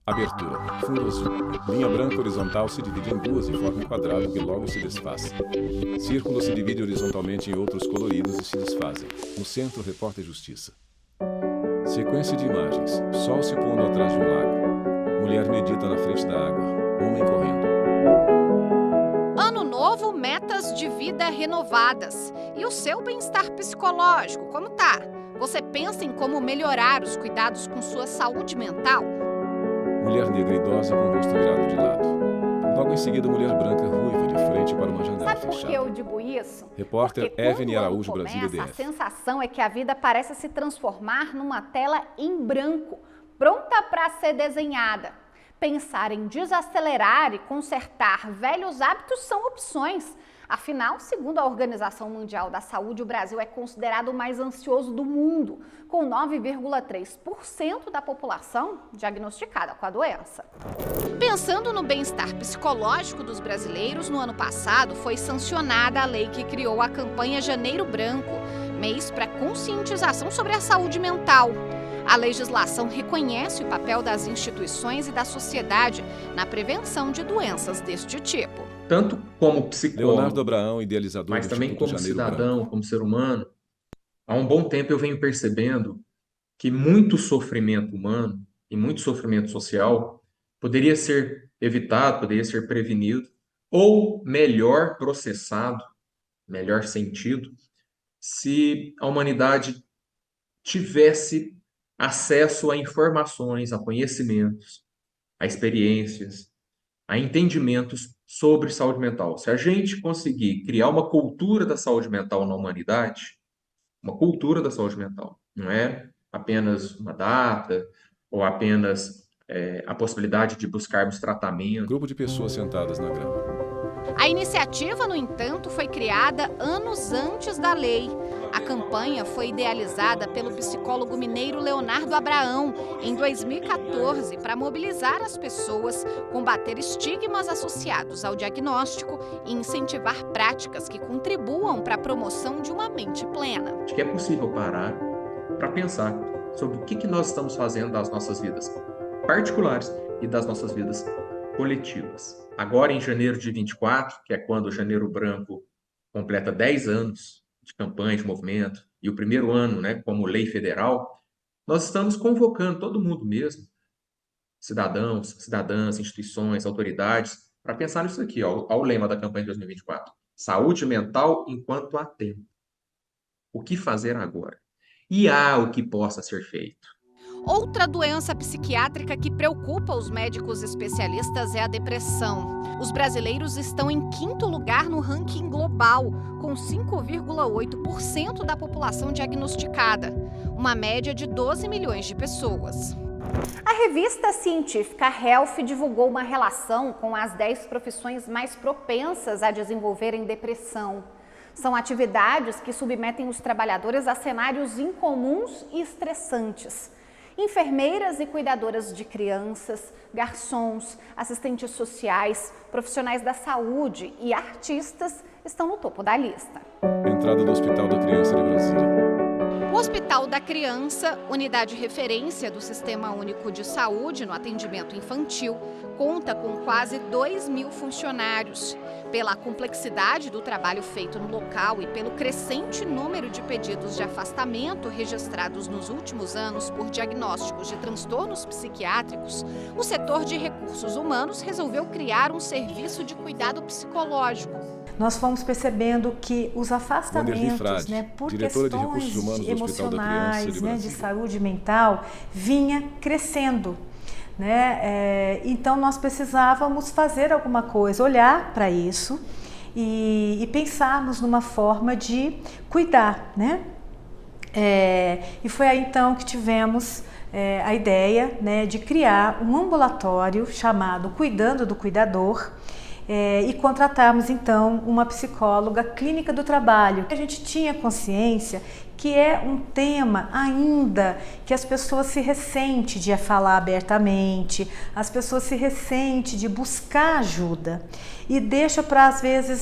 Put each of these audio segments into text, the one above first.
Abertura. Fundo azul. Linha branca horizontal se divide em duas e forma um quadrado que logo se desfaz. Círculo se divide horizontalmente em outros coloridos e se desfazem. No centro, repórter Justiça. Sequência de imagens. Sol se pondo atrás de um lago. Mulher medita na frente da água. Homem correndo. Ano novo, metas de vida renovadas. E o seu bem-estar psicológico, como tá? Você pensa em como melhorar os cuidados com sua saúde mental? Mulher negra idosa com o rosto virado de lado. Logo em seguida, mulher branca ruiva de frente para uma janela Sabe fechada. por que eu digo isso? Repórter Porque Evany quando o ano Araújo, Brasília, começa, DF. a sensação é que a vida parece se transformar numa tela em branco, pronta para ser desenhada. Pensar em desacelerar e consertar velhos hábitos são opções. Afinal, segundo a Organização Mundial da Saúde, o Brasil é considerado o mais ansioso do mundo, com 9,3% da população diagnosticada com a doença. Pensando no bem-estar psicológico dos brasileiros, no ano passado foi sancionada a lei que criou a campanha Janeiro Branco, mês para conscientização sobre a saúde mental. A legislação reconhece o papel das instituições e da sociedade na prevenção de doenças deste tipo. Tanto como psicólogo, Leonardo Abraão, idealizador mas do também Instituto como Janeiro cidadão, Branco. como ser humano, há um bom tempo eu venho percebendo que muito sofrimento humano e muito sofrimento social poderia ser evitado, poderia ser prevenido, ou melhor processado, melhor sentido, se a humanidade tivesse acesso a informações, a conhecimentos, a experiências, a entendimentos sobre saúde mental. Se a gente conseguir criar uma cultura da saúde mental na humanidade, uma cultura da saúde mental, não é apenas uma data ou apenas a possibilidade de buscarmos tratamento. Grupo de pessoas sentadas na grama. A iniciativa, no entanto, foi criada anos antes da lei. A campanha foi idealizada pelo psicólogo mineiro Leonardo Abraão em 2014 para mobilizar as pessoas, combater estigmas associados ao diagnóstico e incentivar práticas que contribuam para a promoção de uma mente plena. Acho que é possível parar para pensar sobre o que nós estamos fazendo das nossas vidas particulares e das nossas vidas coletivas. Agora, em janeiro de 24, que é quando o Janeiro Branco completa 10 anos de campanha, de movimento, e o primeiro ano, né, como lei federal, nós estamos convocando todo mundo mesmo, cidadãos, cidadãs, instituições, autoridades, para pensar nisso aqui, ó, ao lema da campanha de 2024. Saúde mental enquanto há tempo. O que fazer agora? E há o que possa ser feito. Outra doença psiquiátrica que preocupa os médicos especialistas é a depressão. Os brasileiros estão em quinto lugar no ranking global, com 5,8% da população diagnosticada, uma média de 12 milhões de pessoas. A revista científica Health divulgou uma relação com as 10 profissões mais propensas a desenvolverem depressão. São atividades que submetem os trabalhadores a cenários incomuns e estressantes. Enfermeiras e cuidadoras de crianças, garçons, assistentes sociais, profissionais da saúde e artistas estão no topo da lista. Entrada do Hospital da Criança de Brasília. O Hospital da Criança, unidade referência do Sistema Único de Saúde no atendimento infantil, conta com quase 2.000 funcionários. Pela complexidade do trabalho feito no local e pelo crescente número de pedidos de afastamento registrados nos últimos anos por diagnósticos de transtornos psiquiátricos, o setor de recursos humanos resolveu criar um serviço de cuidado psicológico. Nós fomos percebendo que os afastamentos, Frade, por diretora questões de recursos humanos do Hospital da Criança de emocionais, de Brasília. saúde mental, vinha crescendo. Então nós precisávamos fazer alguma coisa, olhar para isso e pensarmos numa forma de cuidar, né? E foi aí então que tivemos a ideia, né, de criar um ambulatório chamado Cuidando do Cuidador, e contratarmos então uma psicóloga clínica do trabalho. A gente tinha consciência que é um tema ainda que as pessoas se ressentem de falar abertamente, as pessoas se ressentem de buscar ajuda e deixa para,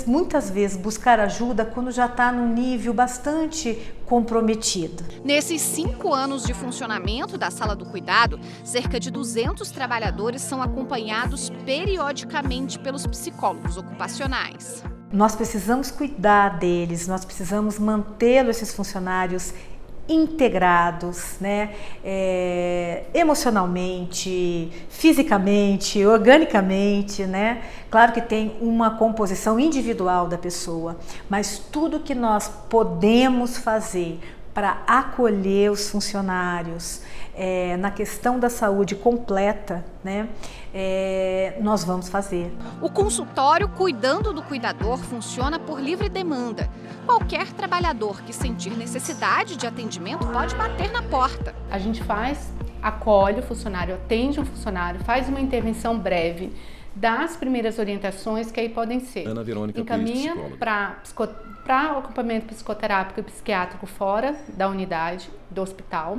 muitas vezes, buscar ajuda quando já está num nível bastante comprometido. Nesses 5 anos de funcionamento da Sala do Cuidado, cerca de 200 trabalhadores são acompanhados periodicamente pelos psicólogos ocupacionais. Nós precisamos cuidar deles, nós precisamos mantê-los, esses funcionários, integrados, né? Emocionalmente, fisicamente, organicamente, né? Claro que tem uma composição individual da pessoa, mas tudo que nós podemos fazer para acolher os funcionários na questão da saúde completa, né? Nós vamos fazer. O consultório Cuidando do Cuidador funciona por livre demanda. Qualquer trabalhador que sentir necessidade de atendimento pode bater na porta. A gente acolhe o funcionário, atende um funcionário, faz uma intervenção breve, dá as primeiras orientações que aí podem ser. Ana Verônica, encaminha para o acompanhamento psicoterápico e psiquiátrico fora da unidade, do hospital.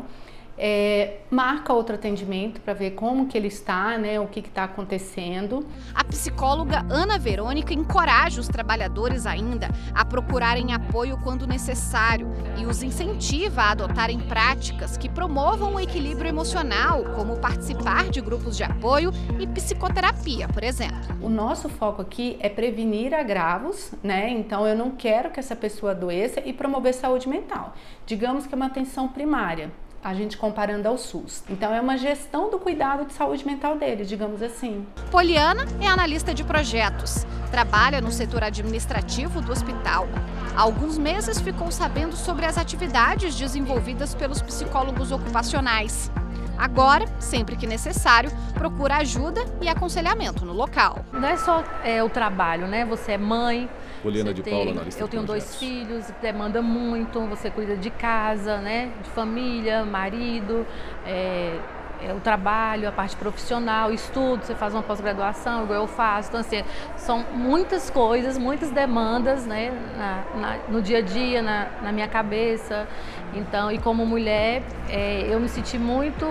Marca outro atendimento para ver como que ele está, né, o que está acontecendo. A psicóloga Ana Verônica encoraja os trabalhadores ainda a procurarem apoio quando necessário e os incentiva a adotarem práticas que promovam o equilíbrio emocional, como participar de grupos de apoio e psicoterapia, por exemplo. O nosso foco aqui é prevenir agravos, né? Então eu não quero que essa pessoa adoeça e promover saúde mental. Digamos que é uma atenção primária, a gente comparando ao SUS. Então é uma gestão do cuidado de saúde mental dele, digamos assim. Poliana é analista de projetos, trabalha no setor administrativo do hospital. Há alguns meses ficou sabendo sobre as atividades desenvolvidas pelos psicólogos ocupacionais. Agora, sempre que necessário, procura ajuda e aconselhamento no local. Não é só o trabalho, né? Você é mãe. Poliana de Paula, analista eu tenho 2 filhos, demanda muito, você cuida de casa, né? De família, marido, o trabalho, a parte profissional, estudo, você faz uma pós-graduação, igual eu faço. Então, assim, são muitas coisas, muitas demandas, né? No dia a dia, na minha cabeça. Então, e como mulher, eu me senti muito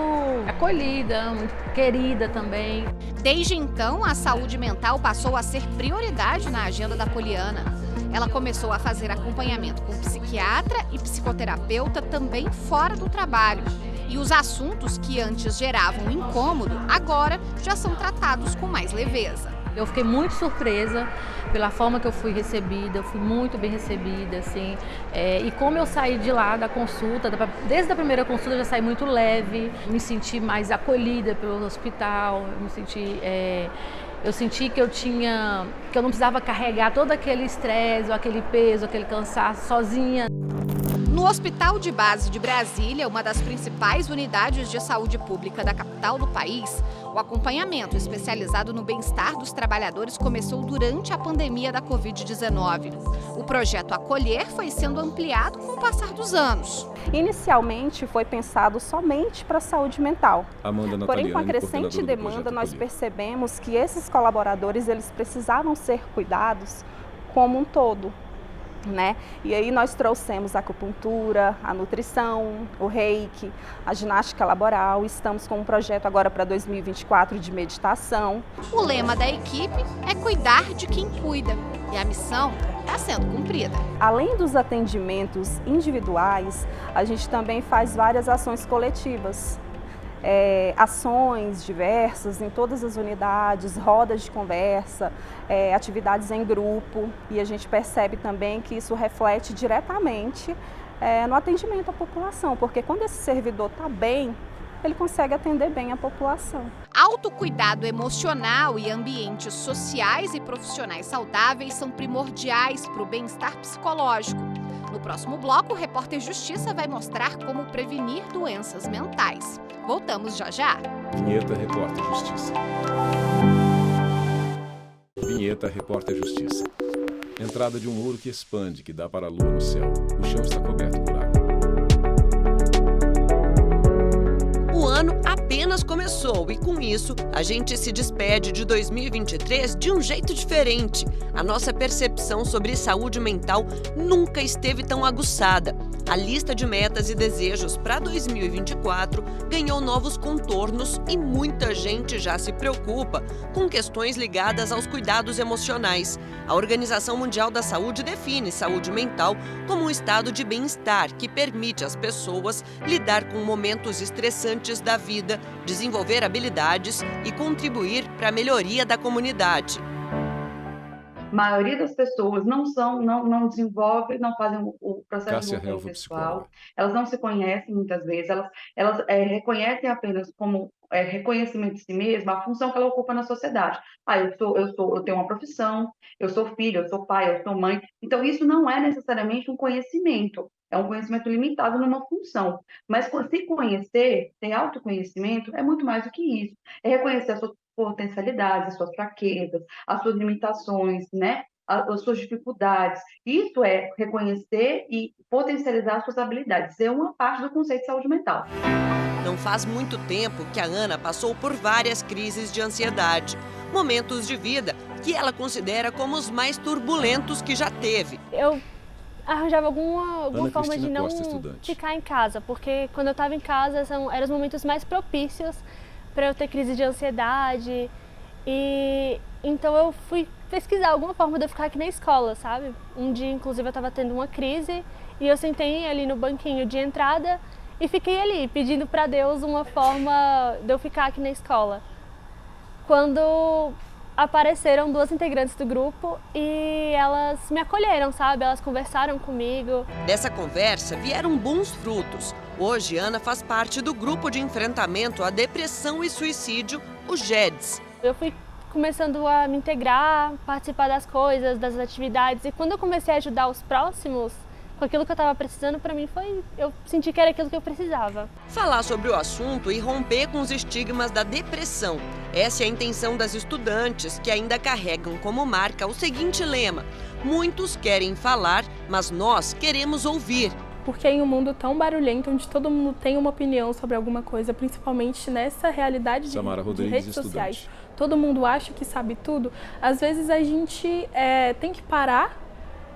acolhida, muito querida também. Desde então, a saúde mental passou a ser prioridade na agenda da Poliana. Ela começou a fazer acompanhamento com psiquiatra e psicoterapeuta também fora do trabalho. E os assuntos que antes geravam incômodo, agora já são tratados com mais leveza. Eu fiquei muito surpresa pela forma que eu fui recebida, eu fui muito bem recebida, assim. E como eu saí de lá da consulta, desde a primeira consulta eu já saí muito leve, me senti mais acolhida pelo hospital, eu senti que eu não precisava carregar todo aquele estresse, aquele peso, aquele cansaço sozinha. No Hospital de Base de Brasília, uma das principais unidades de saúde pública da capital do país, o acompanhamento especializado no bem-estar dos trabalhadores começou durante a pandemia da Covid-19. O projeto Acolher foi sendo ampliado com o passar dos anos. Inicialmente foi pensado somente para a saúde mental. Porém, com a crescente demanda, nós percebemos que esses colaboradores eles precisavam ser cuidados como um todo. Né? E aí nós trouxemos a acupuntura, a nutrição, o reiki, a ginástica laboral. Estamos com um projeto agora para 2024 de meditação. O lema da equipe é cuidar de quem cuida e a missão está sendo cumprida. Além dos atendimentos individuais, a gente também faz várias ações coletivas. Ações diversas em todas as unidades, rodas de conversa, atividades em grupo, e a gente percebe também que isso reflete diretamente no atendimento à população, porque quando esse servidor está bem, ele consegue atender bem a população. Autocuidado emocional e ambientes sociais e profissionais saudáveis são primordiais para o bem-estar psicológico. No próximo bloco, o repórter Justiça vai mostrar como prevenir doenças mentais. Voltamos já já. Vinheta Repórter Justiça. Vinheta Repórter Justiça. Entrada de um muro que expande, que dá para a lua no céu. O chão está coberto por água. O ano apenas começou e, com isso, a gente se despede de 2023 de um jeito diferente. A nossa percepção sobre saúde mental nunca esteve tão aguçada. A lista de metas e desejos para 2024 ganhou novos contornos e muita gente já se preocupa com questões ligadas aos cuidados emocionais. A Organização Mundial da Saúde define saúde mental como um estado de bem-estar que permite às pessoas lidar com momentos estressantes da vida, desenvolver habilidades e contribuir para a melhoria da comunidade. A maioria das pessoas não desenvolve, não fazem o processo de desenvolvimento pessoal, elas não se conhecem muitas vezes, elas reconhecem apenas como reconhecimento de si mesma a função que ela ocupa na sociedade. Eu tenho uma profissão, eu sou filho, eu sou pai, eu sou mãe. Então, isso não é necessariamente um conhecimento, é um conhecimento limitado numa função. Mas se conhecer, ter autoconhecimento, é muito mais do que isso. É reconhecer as suas potencialidades, as suas fraquezas, as suas limitações, né? As suas dificuldades. Isso é reconhecer e potencializar as suas habilidades. É uma parte do conceito de saúde mental. Não faz muito tempo que a Ana passou por várias crises de ansiedade, momentos de vida que ela considera como os mais turbulentos que já teve. Eu arranjava alguma forma de não ficar em casa, porque quando eu estava em casa eram os momentos mais propícios para eu ter crise de ansiedade, e então eu fui pesquisar alguma forma de eu ficar aqui na escola, sabe? Um dia, inclusive, eu estava tendo uma crise e eu sentei ali no banquinho de entrada e fiquei ali pedindo para Deus uma forma de eu ficar aqui na escola. Quando apareceram 2 integrantes do grupo e elas me acolheram, sabe? Elas conversaram comigo. Dessa conversa vieram bons frutos. Hoje, Ana faz parte do grupo de enfrentamento à depressão e suicídio, o GEDS. Eu fui começando a me integrar, participar das coisas, das atividades, e quando eu comecei a ajudar os próximos, com aquilo que eu estava precisando, para mim eu senti que era aquilo que eu precisava. Falar sobre o assunto e romper com os estigmas da depressão. Essa é a intenção das estudantes, que ainda carregam como marca o seguinte lema: muitos querem falar, mas nós queremos ouvir. Porque em um mundo tão barulhento, onde todo mundo tem uma opinião sobre alguma coisa, principalmente nessa realidade de redes sociais, todo mundo acha que sabe tudo, às vezes a gente tem que parar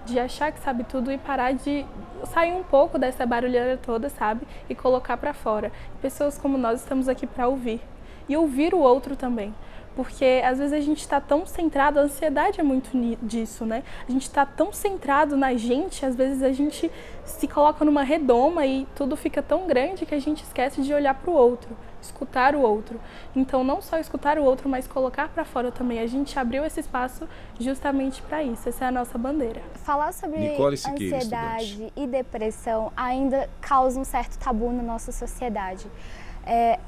de achar que sabe tudo e parar de sair um pouco dessa barulheira toda, sabe? E colocar para fora. Pessoas como nós estamos aqui para ouvir. E ouvir o outro também. Porque às vezes a gente está tão centrado, a ansiedade é muito disso, né? A gente está tão centrado na gente, às vezes a gente se coloca numa redoma e tudo fica tão grande que a gente esquece de olhar para o outro, escutar o outro. Então, não só escutar o outro, mas colocar para fora também. A gente abriu esse espaço justamente para isso. Essa é a nossa bandeira. Falar sobre ansiedade e depressão ainda causa um certo tabu na nossa sociedade.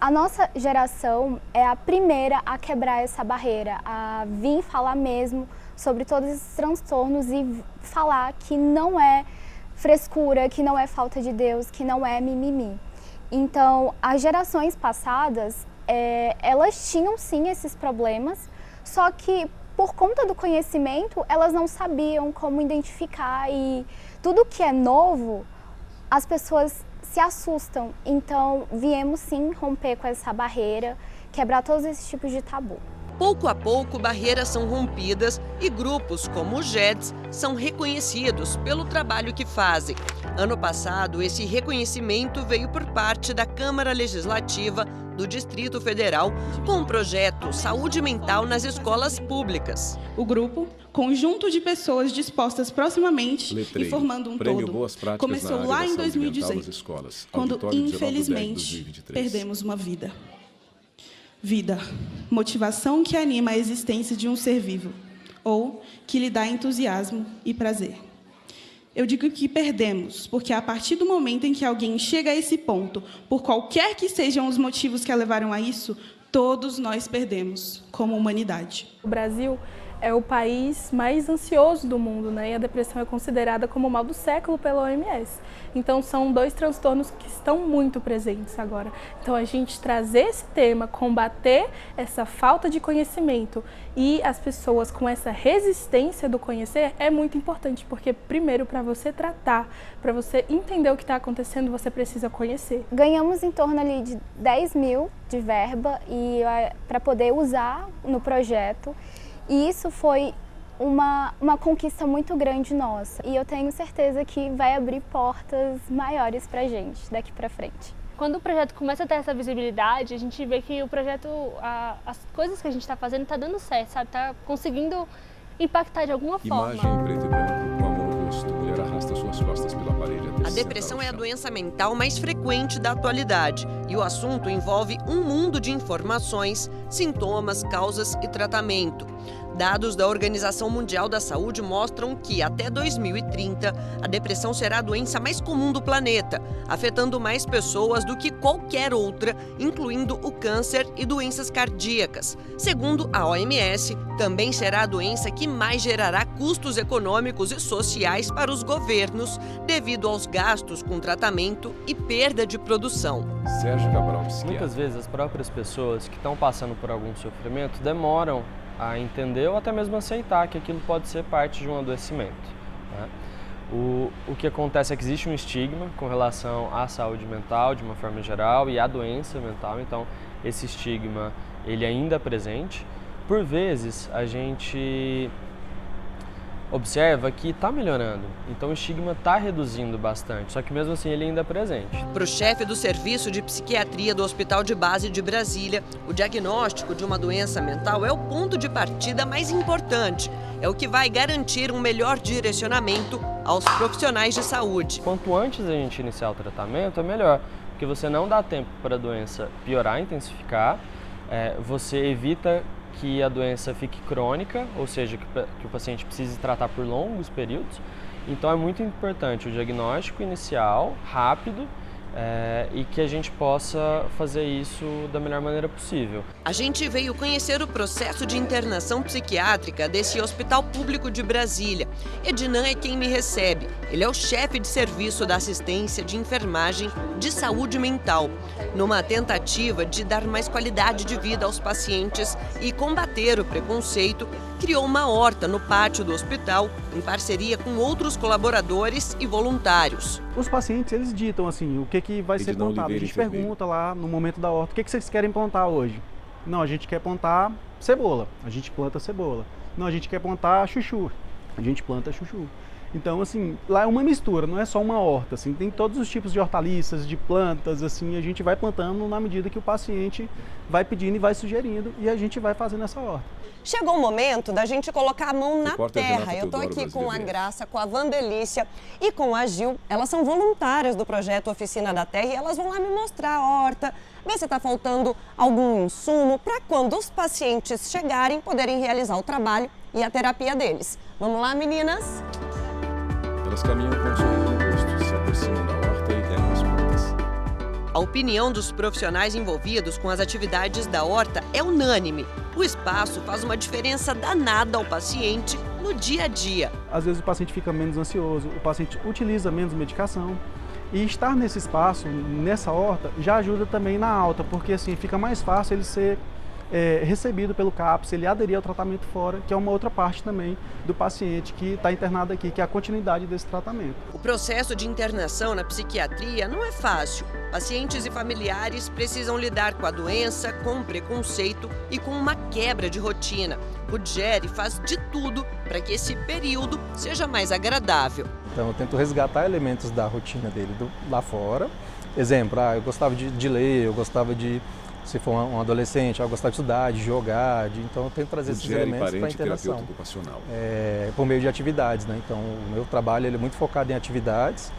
A nossa geração é a primeira a quebrar essa barreira, a vir falar mesmo sobre todos esses transtornos e falar que não é frescura, que não é falta de Deus, que não é mimimi. Então, as gerações passadas, elas tinham sim esses problemas, só que por conta do conhecimento, elas não sabiam como identificar, e tudo que é novo, as pessoas se assustam. Então, viemos sim romper com essa barreira, quebrar todos esses tipos de tabu. Pouco a pouco, barreiras são rompidas e grupos como o GEDS são reconhecidos pelo trabalho que fazem. Ano passado, esse reconhecimento veio por parte da Câmara Legislativa do Distrito Federal com o projeto Saúde Mental nas Escolas Públicas. O grupo, conjunto de pessoas dispostas proximamente e formando um todo, começou lá em 2018, quando, infelizmente, perdemos uma vida. Vida, motivação que anima a existência de um ser vivo, ou que lhe dá entusiasmo e prazer. Eu digo que perdemos, porque a partir do momento em que alguém chega a esse ponto, por qualquer que sejam os motivos que a levaram a isso, todos nós perdemos, como humanidade. O Brasil é o país mais ansioso do mundo, né? E a depressão é considerada como o mal do século pela OMS. Então, são 2 transtornos que estão muito presentes agora. Então, a gente trazer esse tema, combater essa falta de conhecimento e as pessoas com essa resistência do conhecer é muito importante, porque, primeiro, para você tratar, para você entender o que está acontecendo, você precisa conhecer. Ganhamos em torno ali de 10 mil de verba para poder usar no projeto. E isso foi uma conquista muito grande nossa. E eu tenho certeza que vai abrir portas maiores pra gente daqui pra frente. Quando o projeto começa a ter essa visibilidade, a gente vê que o projeto, as coisas que a gente está fazendo tá dando certo, sabe? Tá conseguindo impactar de alguma forma. Imagem em preto e branco, com a mão no rosto, mulher arrasta suas costas pela parede até A depressão é a doença mental mais frequente da atualidade e o assunto envolve um mundo de informações, sintomas, causas e tratamento. Dados da Organização Mundial da Saúde mostram que, até 2030, a depressão será a doença mais comum do planeta, afetando mais pessoas do que qualquer outra, incluindo o câncer e doenças cardíacas. Segundo a OMS, também será a doença que mais gerará custos econômicos e sociais para os governos, devido aos gastos com tratamento e perda de produção. Sérgio Cabral, psiquiatra. Muitas vezes as próprias pessoas que estão passando por algum sofrimento demoram a entender ou até mesmo aceitar que aquilo pode ser parte de um adoecimento, né? O que acontece é que existe um estigma com relação à saúde mental de uma forma geral e à doença mental, então esse estigma ele ainda é presente. Por vezes a gente observa que está melhorando, então o estigma está reduzindo bastante, só que mesmo assim ele ainda é presente. Para o chefe do Serviço de Psiquiatria do Hospital de Base de Brasília, o diagnóstico de uma doença mental é o ponto de partida mais importante. É o que vai garantir um melhor direcionamento aos profissionais de saúde. Quanto antes a gente iniciar o tratamento, é melhor, porque você não dá tempo para a doença piorar, intensificar, você evita que a doença fique crônica, ou seja, que o paciente precise tratar por longos períodos. Então é muito importante o diagnóstico inicial, rápido, e que a gente possa fazer isso da melhor maneira possível. A gente veio conhecer o processo de internação psiquiátrica desse Hospital Público de Brasília. Ednan é quem me recebe. Ele é o chefe de serviço da assistência de enfermagem de saúde mental. Numa tentativa de dar mais qualidade de vida aos pacientes e combater o preconceito, criou uma horta no pátio do hospital, em parceria com outros colaboradores e voluntários. Os pacientes, eles ditam assim, o que vai ser plantado. A gente pergunta lá no momento da horta, o que vocês querem plantar hoje? Não, a gente quer plantar cebola, a gente planta cebola. Não, a gente quer plantar chuchu, a gente planta chuchu. Então, assim, lá é uma mistura, não é só uma horta, assim, tem todos os tipos de hortaliças, de plantas, assim, a gente vai plantando na medida que o paciente vai pedindo e vai sugerindo, e a gente vai fazendo essa horta. Chegou o momento da gente colocar a mão na terra. Eu estou aqui com a Graça, com a Vandelícia e com a Gil. Elas são voluntárias do projeto Oficina da Terra e elas vão lá me mostrar a horta, ver se está faltando algum insumo para quando os pacientes chegarem poderem realizar o trabalho e a terapia deles. Vamos lá, meninas? Elas caminham com um sorriso no rosto, se aproximam da horta e regam as plantas. A opinião dos profissionais envolvidos com as atividades da horta é unânime. O espaço faz uma diferença danada ao paciente no dia a dia. Às vezes o paciente fica menos ansioso, o paciente utiliza menos medicação. E estar nesse espaço, nessa horta, já ajuda também na alta, porque assim fica mais fácil ele ser recebido pelo CAPS, ele aderir ao tratamento fora, que é uma outra parte também do paciente que está internado aqui, que é a continuidade desse tratamento. O processo de internação na psiquiatria não é fácil. Pacientes e familiares precisam lidar com a doença, com o preconceito e com uma quebra de rotina. O Jerry faz de tudo para que esse período seja mais agradável. Então eu tento resgatar elementos da rotina dele lá fora. Exemplo, eu gostava de ler, eu gostava de... Se for um adolescente, eu gostava de estudar, de jogar, então eu tento trazer esses elementos para a internação. Por meio de atividades, né? Então o meu trabalho ele é muito focado em atividades,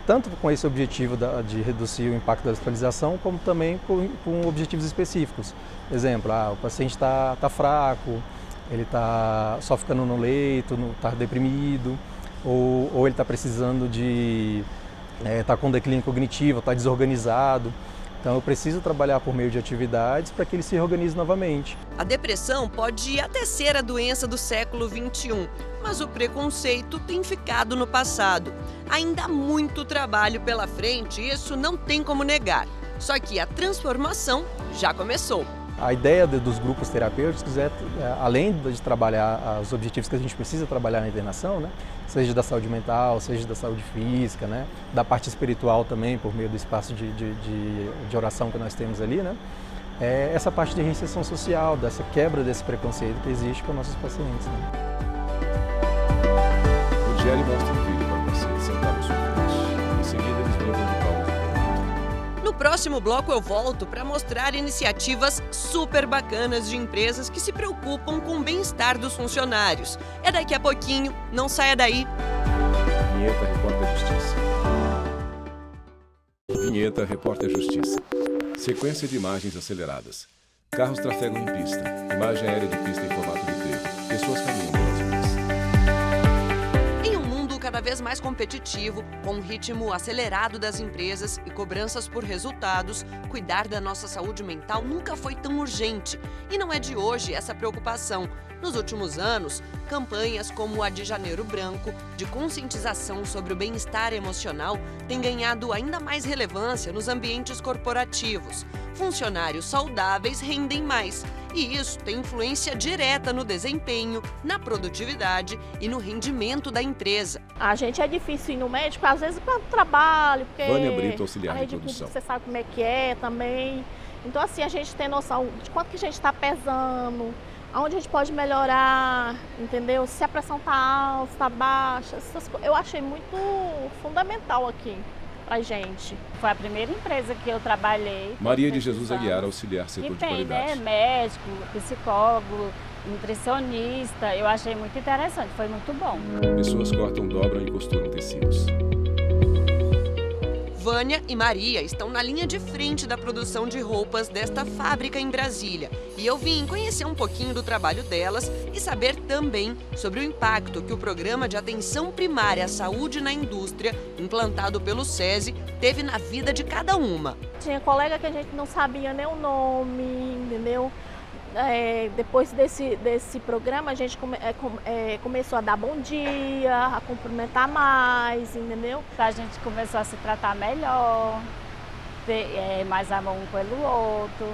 tanto com esse objetivo de reduzir o impacto da hospitalização, como também com objetivos específicos. Exemplo, o paciente está fraco, ele está só ficando no leito, está deprimido, ou ele está precisando de... está com declínio cognitivo, está desorganizado. Então eu preciso trabalhar por meio de atividades para que ele se reorganize novamente. A depressão pode até ser a doença do século XXI, mas o preconceito tem ficado no passado. Ainda há muito trabalho pela frente e isso não tem como negar. Só que a transformação já começou. A ideia dos grupos terapêuticos é, além de trabalhar os objetivos que a gente precisa trabalhar na internação, né? Seja da saúde mental, seja da saúde física, né? Da parte espiritual também, por meio do espaço de oração que nós temos ali, né? Essa parte de reinserção social, dessa quebra desse preconceito que existe com nossos pacientes. Né? Gisele mostra um vídeo para o paciente sentado no suporte. Em seguida, eles brincam de palmas de pronto. No próximo bloco eu volto para mostrar iniciativas super bacanas de empresas que se preocupam com o bem-estar dos funcionários. É daqui a pouquinho, não saia daí. Vinheta Repórter Justiça. Vinheta Repórter Justiça. Sequência de imagens aceleradas. Carros trafegam em pista. Imagem aérea de pista em formato de T. Pessoas caminham pelas ruas. Em um mundo cada vez mais competitivo, com um ritmo acelerado das empresas e cobranças por resultados, cuidar da nossa saúde mental nunca foi tão urgente. E não é de hoje essa preocupação. Nos últimos anos, campanhas como a de Janeiro Branco, de conscientização sobre o bem-estar emocional, têm ganhado ainda mais relevância nos ambientes corporativos. Funcionários saudáveis rendem mais, e isso tem influência direta no desempenho, na produtividade e no rendimento da empresa. A gente é difícil ir no médico, às vezes para o trabalho, porque Vânia Brito, auxiliar de produção. Você sabe como é que é também. Então, assim, a gente tem noção de quanto que a gente está pesando, aonde a gente pode melhorar, entendeu? Se a pressão está alta, está baixa, eu achei muito fundamental aqui pra gente. Foi a primeira empresa que eu trabalhei. Maria de Jesus Aguiar, auxiliar setor de qualidade. Né? Médico, psicólogo, nutricionista, eu achei muito interessante, foi muito bom. Pessoas cortam, dobram e costuram tecidos. Vânia e Maria estão na linha de frente da produção de roupas desta fábrica em Brasília. E eu vim conhecer um pouquinho do trabalho delas e saber também sobre o impacto que o Programa de Atenção Primária à Saúde na Indústria, implantado pelo SESI, teve na vida de cada uma. Tinha colega que a gente não sabia nem o nome, entendeu? Depois desse programa, a gente começou a dar bom dia, a cumprimentar mais, entendeu? A gente começou a se tratar melhor, ter mais amor um pelo outro.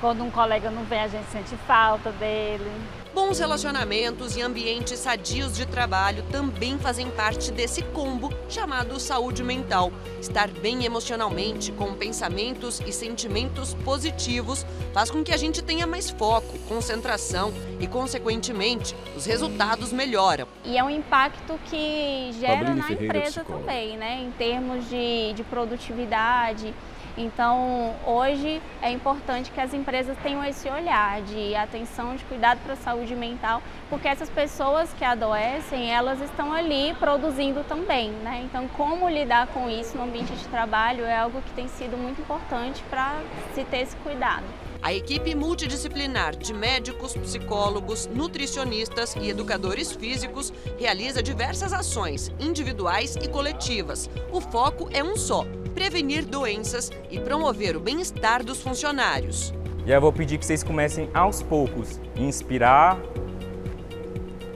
Quando um colega não vem, a gente sente falta dele. Bons relacionamentos e ambientes sadios de trabalho também fazem parte desse combo chamado saúde mental. Estar bem emocionalmente, com pensamentos e sentimentos positivos, faz com que a gente tenha mais foco, concentração e, consequentemente, os resultados melhoram. E é um impacto que gera na empresa também, né? Em termos de produtividade. Então, hoje é importante que as empresas tenham esse olhar de atenção, de cuidado para a saúde mental, porque essas pessoas que adoecem, elas estão ali produzindo também, né? Então, como lidar com isso no ambiente de trabalho é algo que tem sido muito importante para se ter esse cuidado. A equipe multidisciplinar de médicos, psicólogos, nutricionistas e educadores físicos realiza diversas ações individuais e coletivas. O foco é um só: prevenir doenças e promover o bem-estar dos funcionários. E aí eu vou pedir que vocês comecem aos poucos, inspirar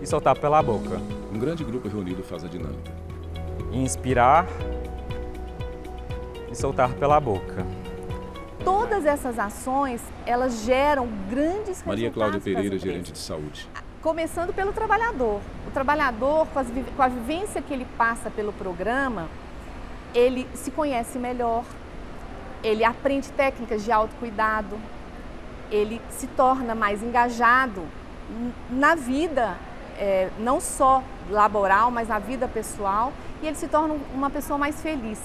e soltar pela boca. Um grande grupo reunido faz a dinâmica. Inspirar e soltar pela boca. Todas essas ações, elas geram grandes resultados. Maria Cláudia Pereira, gerente de saúde. Começando pelo trabalhador. O trabalhador, com a vivência que ele passa pelo programa, ele se conhece melhor, ele aprende técnicas de autocuidado, ele se torna mais engajado na vida, não só laboral, mas na vida pessoal, e ele se torna uma pessoa mais feliz.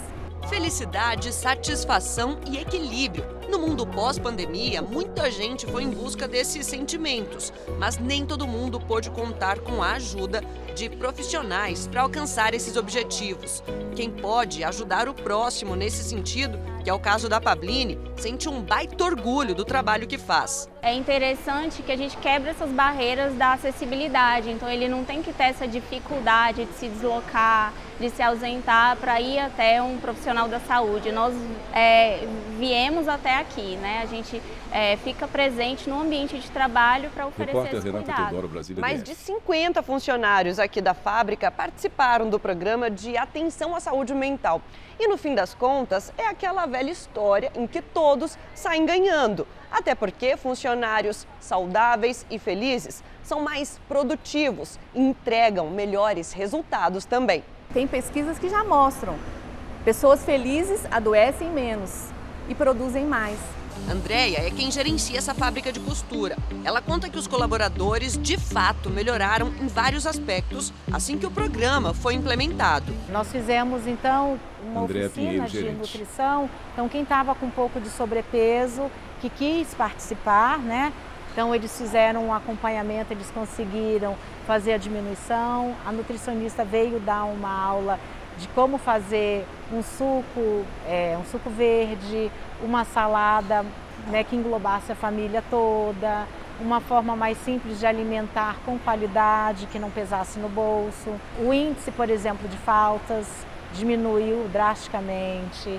Felicidade, satisfação e equilíbrio. No mundo pós-pandemia, muita gente foi em busca desses sentimentos, mas nem todo mundo pôde contar com a ajuda de profissionais para alcançar esses objetivos. Quem pode ajudar o próximo nesse sentido, que é o caso da Pabline, sente um baita orgulho do trabalho que faz. É interessante que a gente quebra essas barreiras da acessibilidade, então ele não tem que ter essa dificuldade de se deslocar, de se ausentar para ir até um profissional da saúde. Nós viemos até aqui, né? A gente fica presente no ambiente de trabalho para oferecer esse cuidado. Mais de 50 funcionários aqui da fábrica participaram do programa de atenção à saúde mental. E no fim das contas, é aquela velha história em que todos saem ganhando. Até porque funcionários saudáveis e felizes são mais produtivos e entregam melhores resultados também. Tem pesquisas que já mostram: pessoas felizes adoecem menos e produzem mais. Andréia é quem gerencia essa fábrica de costura. Ela conta que os colaboradores, de fato, melhoraram em vários aspectos assim que o programa foi implementado. Nós fizemos, então, uma oficina de nutrição. Então, quem estava com um pouco de sobrepeso, que quis participar, né? Então, eles fizeram um acompanhamento, eles conseguiram fazer a diminuição. A nutricionista veio dar uma aula de como fazer um suco verde, uma salada, né, que englobasse a família toda, uma forma mais simples de alimentar com qualidade, que não pesasse no bolso. O índice, por exemplo, de faltas diminuiu drasticamente.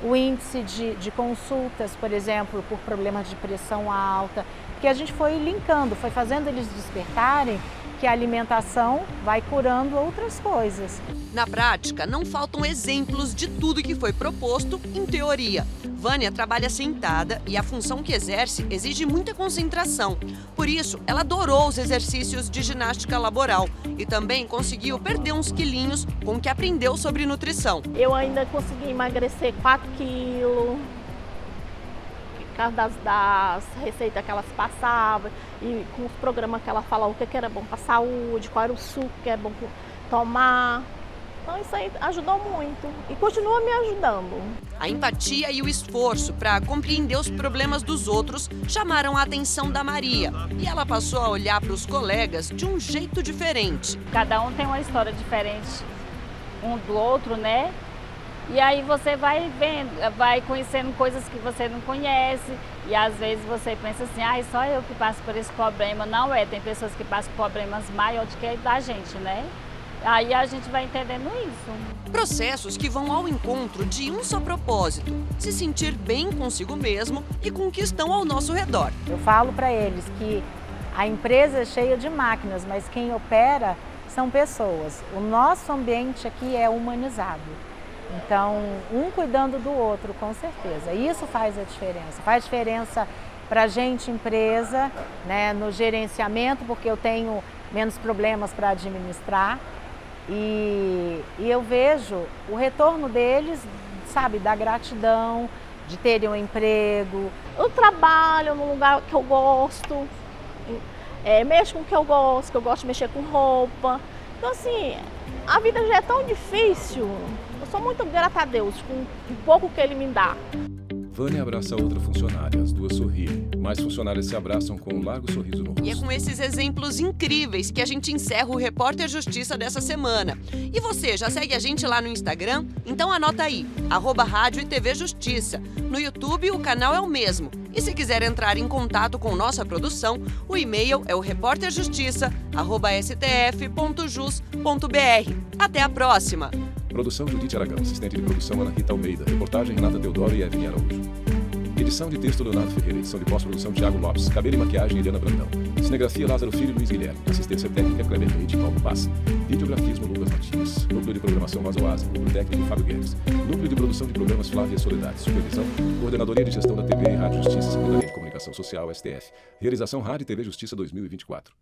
O índice de consultas, por exemplo, por problemas de pressão alta, porque a gente foi linkando, foi fazendo eles despertarem que a alimentação vai curando outras coisas. Na prática, não faltam exemplos de tudo que foi proposto em teoria. Vânia trabalha sentada e a função que exerce exige muita concentração. Por isso, ela adorou os exercícios de ginástica laboral e também conseguiu perder uns quilinhos com o que aprendeu sobre nutrição. Eu ainda consegui emagrecer 4 quilos. Por causa das receitas que elas passavam e com os programas que ela falava o que era bom para a saúde, qual era o suco que é bom tomar. Então isso aí ajudou muito e continua me ajudando. A empatia e o esforço para compreender os problemas dos outros chamaram a atenção da Maria e ela passou a olhar para os colegas de um jeito diferente. Cada um tem uma história diferente um do outro, né? E aí você vai vendo, vai conhecendo coisas que você não conhece e às vezes você pensa assim, só eu que passo por esse problema. Não tem pessoas que passam por problemas maiores que a da gente, né? Aí a gente vai entendendo isso. Processos que vão ao encontro de um só propósito, se sentir bem consigo mesmo e com o que estão ao nosso redor. Eu falo para eles que a empresa é cheia de máquinas, mas quem opera são pessoas. O nosso ambiente aqui é humanizado. Então, um cuidando do outro, com certeza. Isso faz a diferença. Faz diferença para a gente, empresa, né, no gerenciamento, porque eu tenho menos problemas para administrar. E eu vejo o retorno deles, sabe, da gratidão, de terem um emprego. Eu trabalho num lugar que eu gosto, mexo com o que eu gosto de mexer com roupa. Então, assim, a vida já é tão difícil. Eu sou muito grata a Deus com o pouco que Ele me dá. Vânia abraça outra funcionária, as duas sorriem. Mais funcionárias se abraçam com um largo sorriso no rosto. E é com esses exemplos incríveis que a gente encerra o Repórter Justiça dessa semana. E você, já segue a gente lá no Instagram? Então anota aí, @Rádio e TV Justiça. No YouTube o canal é o mesmo. E se quiser entrar em contato com nossa produção, o e-mail é o reporterjustiça@stf.jus.br. Até a próxima! Produção Judite Aragão, assistente de produção Ana Rita Almeida, reportagem Renata Teodoro e Evelyn Araújo. Edição de texto Leonardo Ferreira, edição de pós-produção Thiago Lopes, cabelo e maquiagem Eliana Brandão. Cinegrafia Lázaro Filho e Luiz Guilherme, assistência técnica Kleber Leite e Paulo Paz. Videografismo Lucas Martins, núcleo de programação Rosa Oase, núcleo técnico Fábio Guedes, núcleo de produção de programas Flávia Soledade, supervisão, coordenadoria de gestão da TV e Rádio Justiça, Secretaria de Comunicação Social, STF. Realização Rádio e TV Justiça 2024.